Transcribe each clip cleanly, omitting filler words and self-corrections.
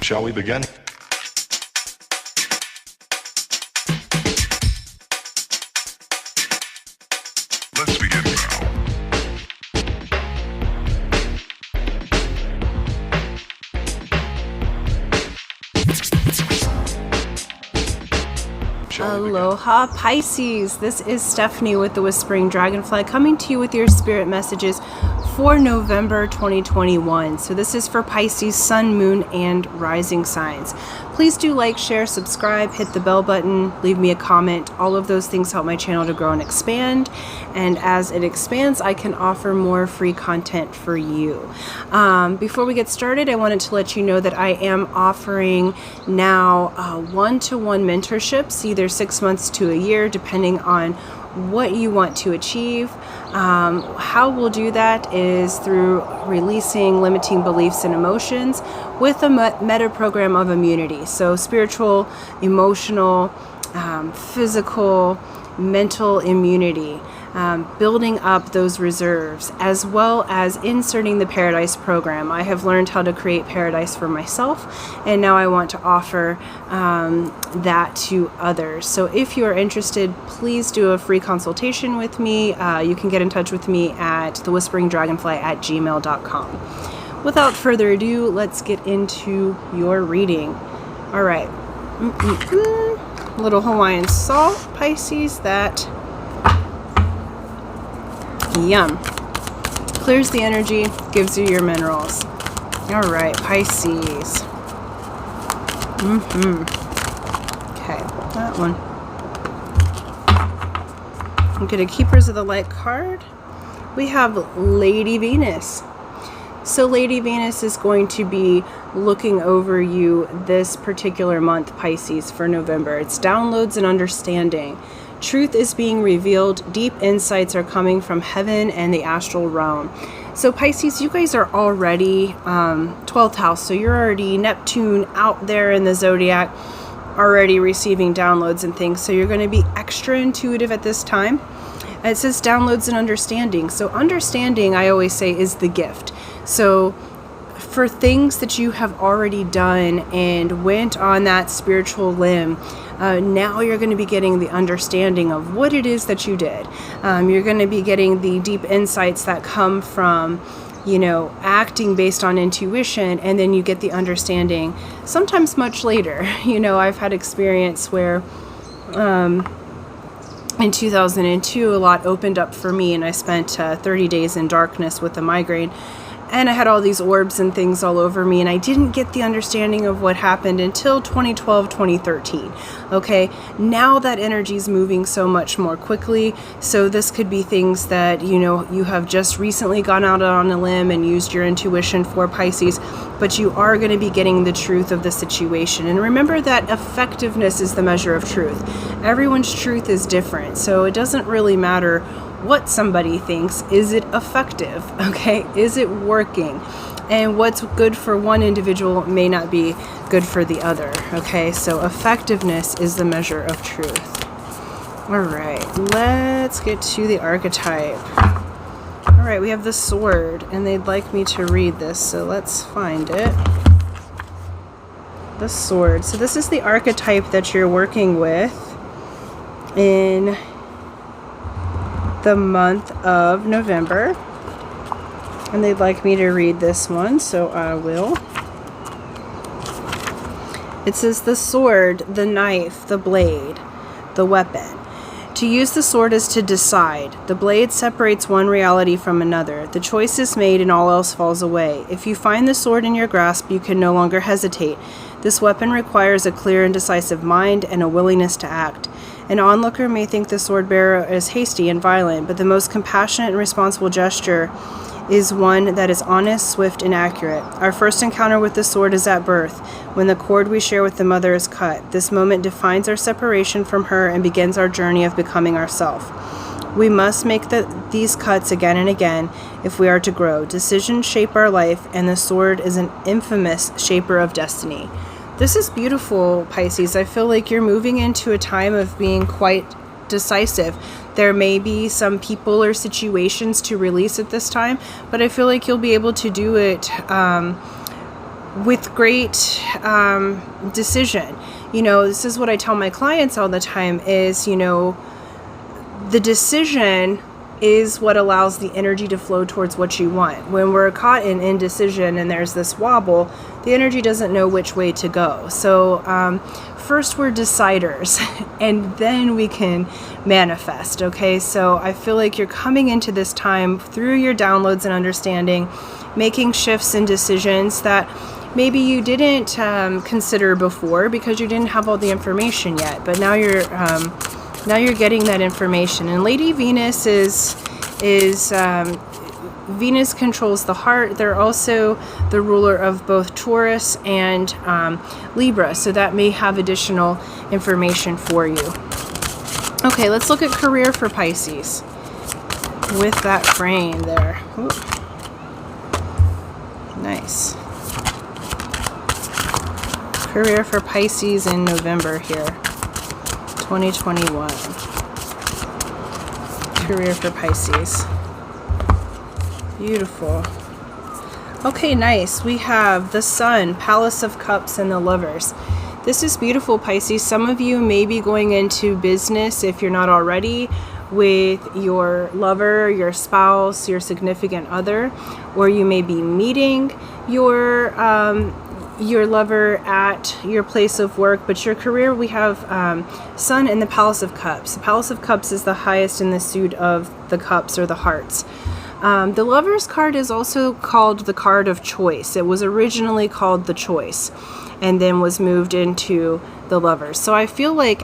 Shall we begin? Let's begin now. Aloha Pisces, this is Stephanie with the Whispering Dragonfly coming to you with your spirit messages for November 2021. So this is for Pisces, Sun, Moon, and Rising signs. Please do like, share, subscribe, hit the bell button, leave me a comment. All of those things help my channel to grow and expand. And as it expands, I can offer more free content for you. Before we get started, I wanted to let you know that I am offering now one-to-one mentorships, either 6 months to a year, depending on what you want to achieve. How we'll do that is through releasing limiting beliefs and emotions with a meta program of immunity. So spiritual, emotional, physical, mental immunity. Building up those reserves, as well as inserting the Paradise program. I have learned how to create Paradise for myself, and now I want to offer that to others. So if you are interested, please do a free consultation with me. You can get in touch with me at thewhisperingdragonfly@gmail.com. Without further ado, let's get into your reading. All right. Little Hawaiian salt, Pisces, that yum. Clears the energy, gives you your minerals. All right, Pisces. Okay, that one. I'm going to Keepers of the Light card. We have Lady Venus. So Lady Venus is going to be looking over you this particular month, Pisces, for November. It's downloads and understanding. Truth is being revealed. Deep insights are coming from heaven and the astral realm. So Pisces, you guys are already 12th house. So you're already Neptune out there in the zodiac, already receiving downloads and things. So you're going to be extra intuitive at this time. And it says downloads and understanding. So understanding, I always say, is the gift. So for things that you have already done and went on that spiritual limb, now you're going to be getting the understanding of what it is that you did. You're going to be getting the deep insights that come from, acting based on intuition, and then you get the understanding sometimes much later. I've had experience where in 2002, a lot opened up for me, and I spent 30 days in darkness with a migraine. And I had all these orbs and things all over me, and I didn't get the understanding of what happened until 2012, 2013. Okay, now that energy is moving so much more quickly. So this could be things that, you have just recently gone out on a limb and used your intuition for, Pisces, but you are going to be getting the truth of the situation. And remember that effectiveness is the measure of truth. Everyone's truth is different, so it doesn't really matter what somebody thinks. Is it effective? Okay, is it working? And what's good for one individual may not be good for the other. Okay, so effectiveness is the measure of truth. All right, let's get to the archetype. All right, we have the sword, and they'd like me to read this, so let's find it. The sword. So this is the archetype that you're working with in the month of November, and they'd like me to read this one, so I will. It says the sword, the knife, the blade, the weapon. To use the sword is to decide. The blade separates one reality from another. The choice is made and all else falls away. If you find the sword in your grasp, you can no longer hesitate. This weapon requires a clear and decisive mind and a willingness to act. An onlooker may think the sword bearer is hasty and violent, but the most compassionate and responsible gesture is one that is honest, swift, and accurate. Our first encounter with the sword is at birth, when the cord we share with the mother is cut. This moment defines our separation from her and begins our journey of becoming ourself. We must make these cuts again and again if we are to grow. Decisions shape our life, and the sword is an infamous shaper of destiny. This is beautiful, Pisces. I feel like you're moving into a time of being quite decisive. There may be some people or situations to release at this time, but I feel like you'll be able to do it with great decision. You know, this is what I tell my clients all the time is, you know, the decision is what allows the energy to flow towards what you want. When we're caught in indecision and there's this wobble, the energy doesn't know which way to go. So first we're deciders and then we can manifest. Okay, so I feel like you're coming into this time through your downloads and understanding, making shifts and decisions that maybe you didn't consider before because you didn't have all the information yet, but now you're getting that information. And Lady Venus is Venus controls the heart. They're also the ruler of both Taurus and Libra, so that may have additional information for you. Okay, let's look at career for Pisces with that frame there. Ooh. Nice. Career for Pisces in November here, 2021. Career for Pisces. Beautiful. Okay, nice. We have the Sun, Palace of Cups, and the Lovers. This is beautiful, Pisces. Some of you may be going into business, if you're not already, with your lover, your spouse, your significant other, or you may be meeting your lover at your place of work. But your career, we have Sun in the Palace of Cups. The Palace of Cups is the highest in the suit of the cups or the hearts. The Lover's card is also called the card of choice. It was originally called the Choice and then was moved into the Lovers. So I feel like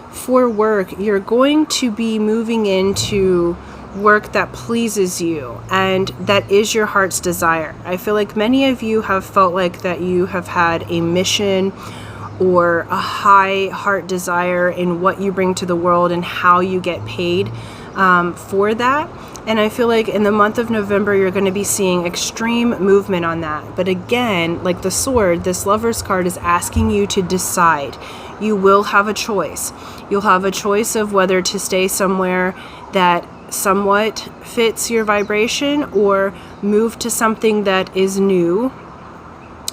for work, you're going to be moving into work that pleases you and that is your heart's desire. I feel like many of you have felt like that you have had a mission or a high heart desire in what you bring to the world and how you get paid for that. And I feel like in the month of November, you're going to be seeing extreme movement on that. But again, like the Sword, this Lover's card is asking you to decide. You will have a choice. You'll have a choice of whether to stay somewhere that somewhat fits your vibration or move to something that is new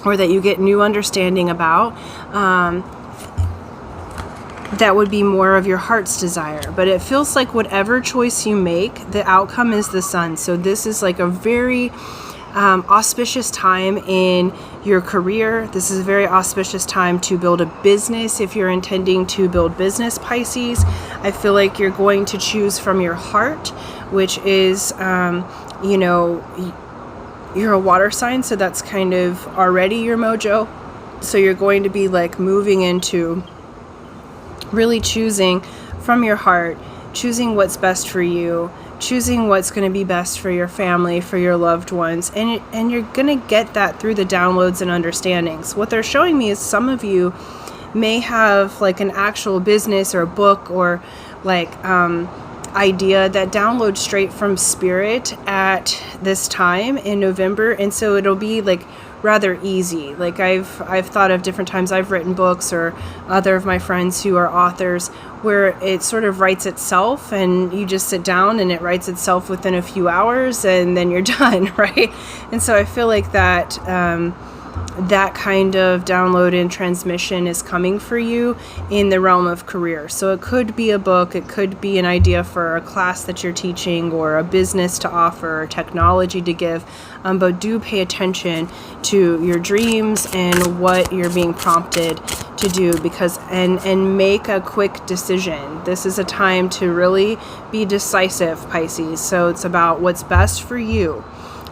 or that you get new understanding about. That would be more of your heart's desire. But it feels like whatever choice you make, the outcome is the Sun. So this is like a very auspicious time in your career. This is a very auspicious time to build a business. If you're intending to build business, Pisces, I feel like you're going to choose from your heart, which is, you know, you're a water sign, so that's kind of already your mojo. So you're going to be like moving into really choosing from your heart, choosing what's best for you, choosing what's going to be best for your family, for your loved ones. And you're going to get that through the downloads and understandings. What they're showing me is some of you may have like an actual business or book or like idea that downloads straight from spirit at this time in November. And so it'll be like rather easy. Like I've thought of different times I've written books or other of my friends who are authors where it sort of writes itself and you just sit down and it writes itself within a few hours and then you're done, right? And so I feel like that that kind of download and transmission is coming for you in the realm of career. So it could be a book, it could be an idea for a class that you're teaching or a business to offer or technology to give, but do pay attention to your dreams and what you're being prompted to do, because and make a quick decision. This is a time to really be decisive, Pisces. So it's about what's best for you,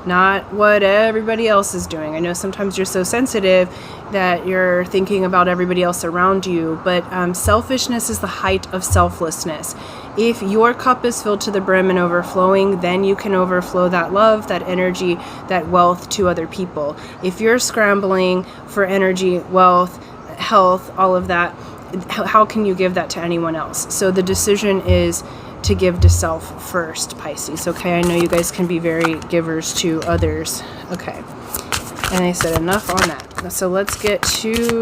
not what everybody else is doing. I know sometimes you're so sensitive that you're thinking about everybody else around you, but selfishness is the height of selflessness. If your cup is filled to the brim and overflowing, then you can overflow that love, that energy, that wealth to other people. If you're scrambling for energy, wealth, health, all of that, how can you give that to anyone else? So the decision is to give to self first, Pisces. Okay, I know you guys can be very givers to others. Okay, and I said enough on that. So let's get to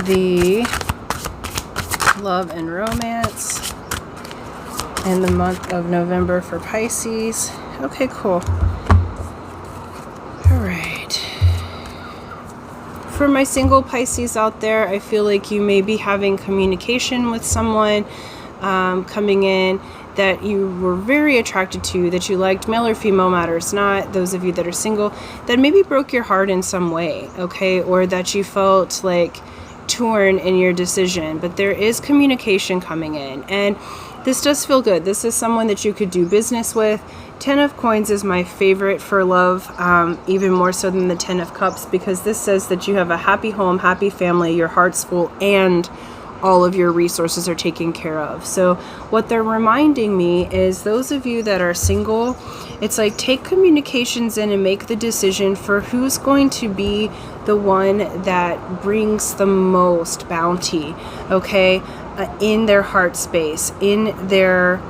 the love and romance in the month of November for Pisces. Okay, cool. All right, for my single Pisces out there, I feel like you may be having communication with someone coming in that you were very attracted to, that you liked, male or female matters not. Those of you that are single, that maybe broke your heart in some way, okay? Or that you felt like torn in your decision. But there is communication coming in, and this does feel good. This is someone that you could do business with. 10 of Coins is my favorite for love, even more so than the 10 of Cups, because this says that you have a happy home, happy family, your heart's full, and all of your resources are taken care of. So what they're reminding me is those of you that are single, it's like take communications in and make the decision for who's going to be the one that brings the most bounty, okay, in their heart space, in their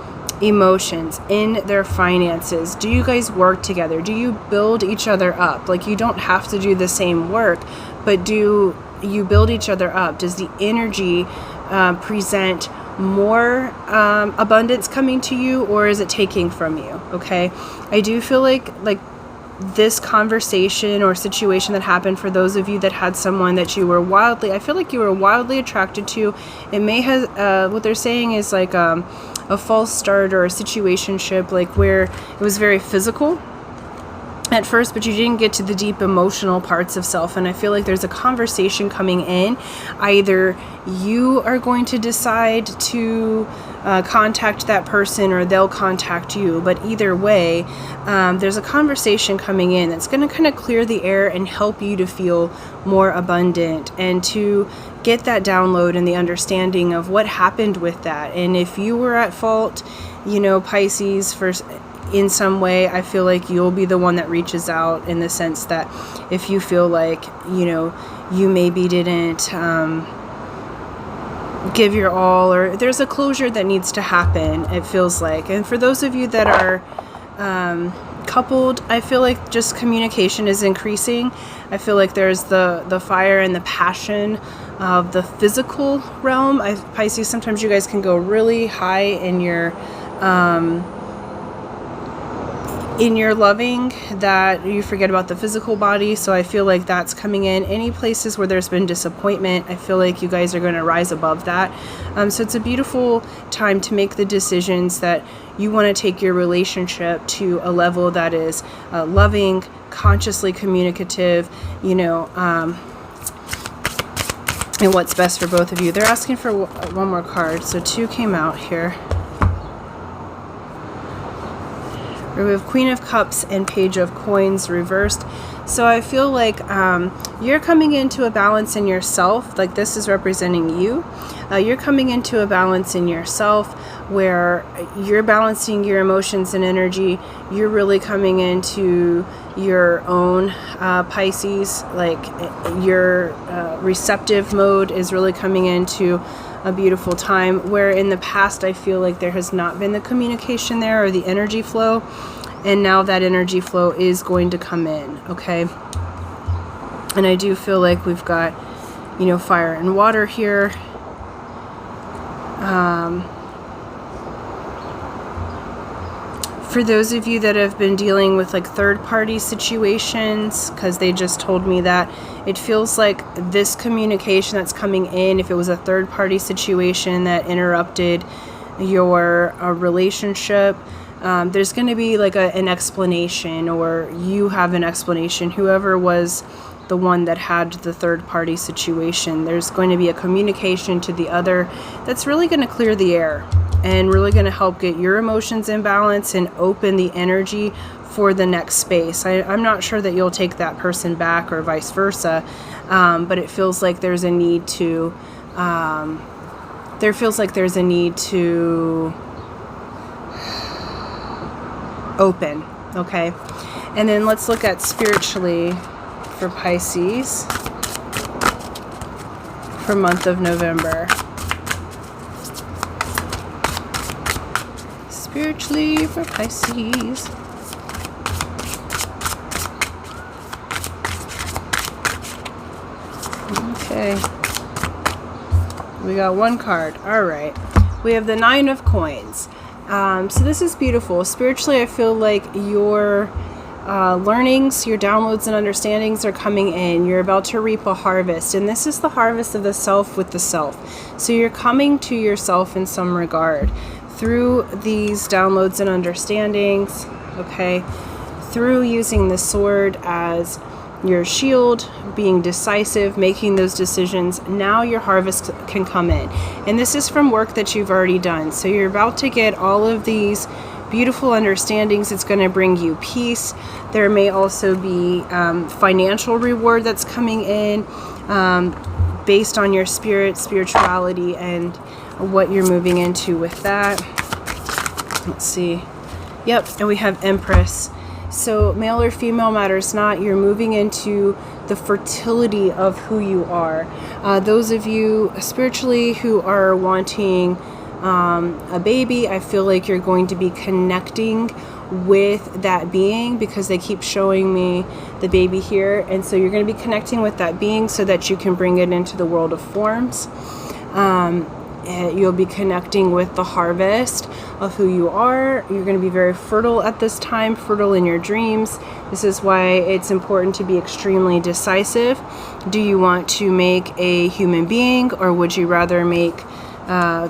emotions, in their finances. Do you guys work together? Do you build each other up? Like, you don't have to do the same work, but do you build each other up? Does the energy present more abundance coming to you, or is it taking from you? Okay, I do feel like this conversation or situation that happened for those of you that had someone that you were wildly, I feel like you were wildly attracted to. It may have what they're saying is like a false start or a situationship, like where it was very physical at first, but you didn't get to the deep emotional parts of self. And I feel like there's a conversation coming in. Either you are going to decide to contact that person, or they'll contact you. But either way, there's a conversation coming in that's going to kind of clear the air and help you to feel more abundant, and to get that download and the understanding of what happened with that. And if you were at fault, you know, Pisces, for in some way, I feel like you'll be the one that reaches out, in the sense that if you feel like, you know, you maybe didn't give your all, or there's a closure that needs to happen, it feels like. And for those of you that are coupled, I feel like just communication is increasing. I feel like there's the fire and the passion of the physical realm. Pisces, sometimes you guys can go really high in your loving, that you forget about the physical body. So I feel like that's coming in. Any places where there's been disappointment, I feel like you guys are going to rise above that. So it's a beautiful time to make the decisions that you want to take your relationship to a level that is loving, consciously communicative, you know, and what's best for both of you. They're asking for one more card. So 2 came out here. We have Queen of Cups and Page of Coins reversed. So I feel like you're coming into a balance in yourself. Like, this is representing you. You're coming into a balance in yourself where you're balancing your emotions and energy. You're really coming into your own Pisces. Like, your receptive mode is really coming into a beautiful time, where in the past I feel like there has not been the communication there, or the energy flow, and now that energy flow is going to come in, okay? And I do feel like we've got, you know, fire and water here. For those of you that have been dealing with like third-party situations, because they just told me that, it feels like this communication that's coming in, if it was a third-party situation that interrupted your relationship, there's going to be like an explanation, or you have an explanation. Whoever was the one that had the third-party situation, there's going to be a communication to the other that's really going to clear the air, and really going to help get your emotions in balance and open the energy for the next space. I'm not sure that you'll take that person back, or vice versa, but it feels like there's a need to, open, okay? And then let's look at spiritually for Pisces for month of November. Spiritually for Pisces. Okay. We got one card. All right. We have the 9 of Coins. So this is beautiful. Spiritually, I feel like you're learnings, your downloads and understandings are coming in. You're about to reap a harvest, and this is the harvest of the self with the self. So you're coming to yourself in some regard through these downloads and understandings, okay? Through using the sword as your shield, being decisive, making those decisions, now your harvest can come in. And this is from work that you've already done. So you're about to get all of these beautiful understandings. It's going to bring you peace. There may also be financial reward that's coming in based on your spirituality, and what you're moving into with that. Let's see. Yep, and we have Empress. So male or female matters not. You're moving into the fertility of who you are. Those of you spiritually who are wanting a baby, I feel like you're going to be connecting with that being, because they keep showing me the baby here. And so you're going to be connecting with that being so that you can bring it into the world of forms. You'll be connecting with the harvest of who you are. You're going to be very fertile at this time, fertile in your dreams. This is why it's important to be extremely decisive. Do you want to make a human being, or would you rather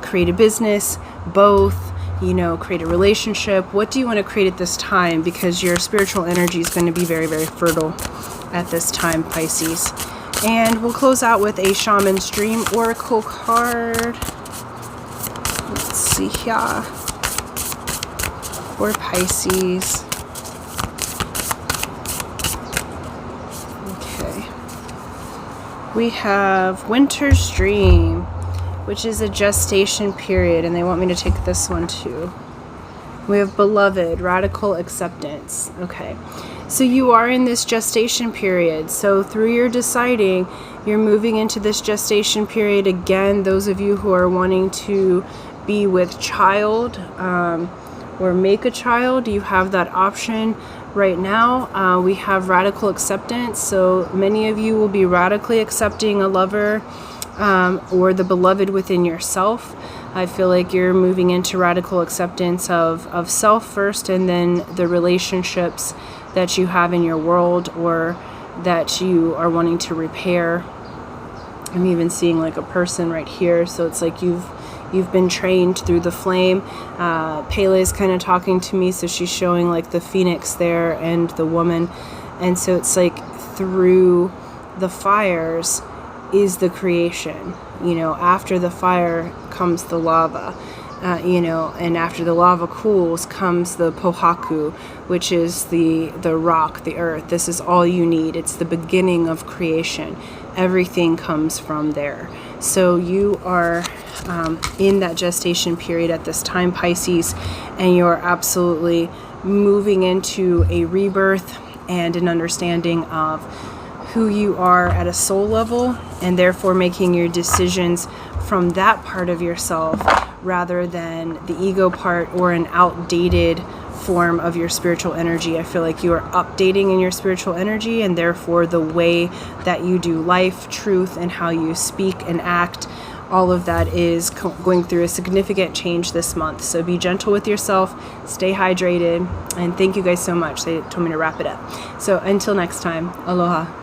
create a business? Both, create a relationship. What do you want to create at this time? Because your spiritual energy is going to be very, very fertile at this time, Pisces. And we'll close out with a Shamans Dream Oracle card. Let's see here. For Pisces. Okay. We have Winter's Dream, which is a gestation period, and they want me to take this one too. We have Beloved, Radical Acceptance. Okay. So you are in this gestation period. So through your deciding, you're moving into this gestation period. Again, those of you who are wanting to be with child or make a child, you have that option right now. We have radical acceptance. So many of you will be radically accepting a lover or the beloved within yourself. I feel like you're moving into radical acceptance of self first, and then the relationships that you have in your world or that you are wanting to repair. I'm even seeing like a person right here. So it's like you've been trained through the flame. Pele is kind of talking to me, so she's showing like the phoenix there and the woman. And so it's like through the fires is the creation. After the fire comes the lava. And after the lava cools comes the pohaku, which is the rock, the earth. This is all you need. It's the beginning of creation. Everything comes from there. So you are in that gestation period at this time, Pisces, and you're absolutely moving into a rebirth and an understanding of who you are at a soul level, and therefore making your decisions from that part of yourself rather than the ego part or an outdated form of your spiritual energy. I feel like you are updating in your spiritual energy, and therefore the way that you do life, truth, and how you speak and act, all of that is going through a significant change this month. So be gentle with yourself, stay hydrated, and thank you guys so much. They told me to wrap it up. So until next time, aloha.